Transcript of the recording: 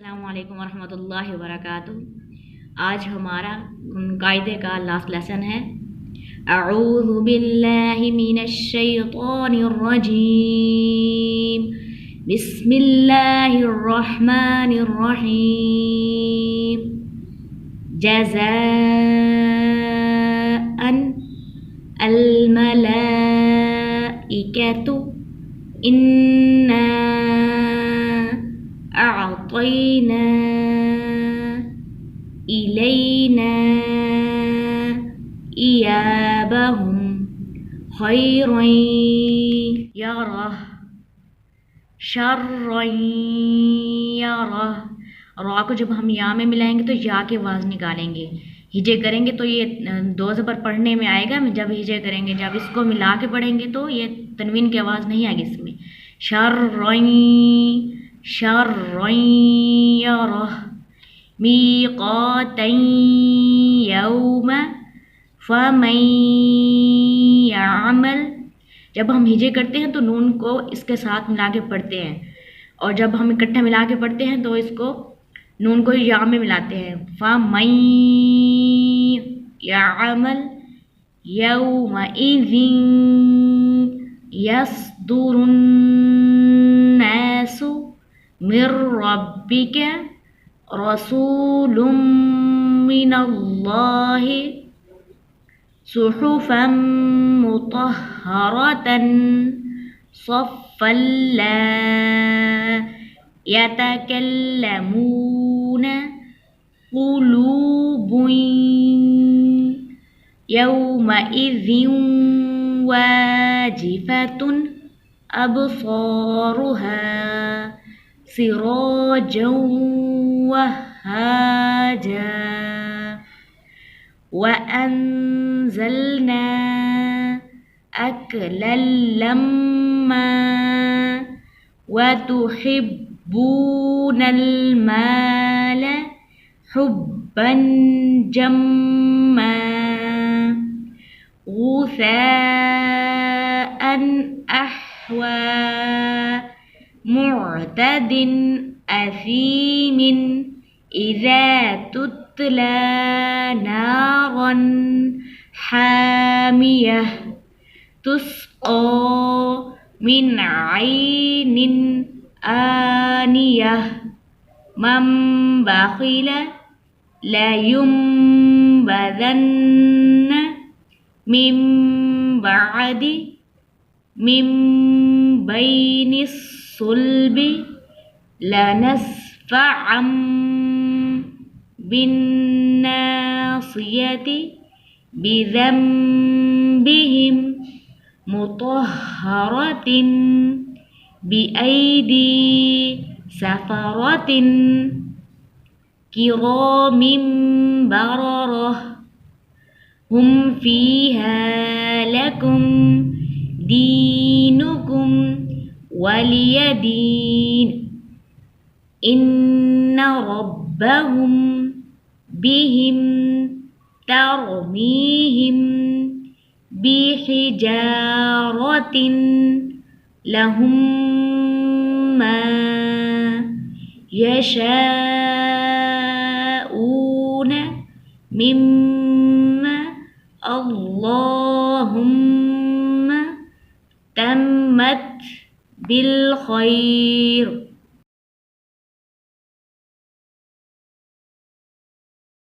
अस्सलामुअलैकुम वरहमतुल्लाहि वबरकातुहू। आज हमारा कायदे का लास्ट लेसन है। अऊज़ु बिल्लाहि मिनश शैतानिर रजीम, बिस्मिल्लाहिर रहमानिर रहीम। जज़ाअन अल मलाइकतु इन्ना अअतैना इलैना इयाबहुम खैरन यरह शर्रन यरह। रा को जब हम या में मिलाएंगे तो या के आवाज़ निकालेंगे। हिजे करेंगे तो ये दो ज़बर पढ़ने में आएगा। जब हिजे करेंगे, जब इसको मिला के पढ़ेंगे तो ये तनवीन की आवाज़ नहीं आएगी इसमें। शर्रन शर्रन यरह मीक़ातन यौम फमन यअमल। जब हम हिजे करते हैं तो नून को इसके साथ मिला के पढ़ते हैं, और जब हम इकट्ठा मिला के पढ़ते हैं तो इसको नून को या में मिलाते हैं। फमन यअमल यौमइज़िन यस्दुरुन नासु मिर रब्बिका रसूलुम मिनल्लाहि सुहुफन मुतहहरतन सफ़्फ़न ला यतकल्लमून क़ुलूबुन यौमइज़िन वाजिफ़तुन अबसारुहा सिराजन वहाजा। वअंज़लना अकलल लम्मा वतुहिब्बूनल माल हुब्बन जम्मा गुसाअन अहवा मुअतदिन असीमिन इज़ा तुतला नारन हामियह तुस्क़ा मिन ऐनिन आनियह मन बख़िल लयुंबज़न्न मिन बअदि मिन बैनिस सुल्बि लनस्फ़अन बिन्नासियति बिज़ंबिहिम मुतहहरतिन बिअयदी सफ़रतिन किरामिन बररह हुम फ़ीहा लकुम दीनुकुम वलियदीन। इन्ना रब्बहुम बिहिम तरमीहिम बिहिजारतिन लहुम मा यशाऊन मिम्मा अल्लाहुम्मा तम्मत बिल खैर।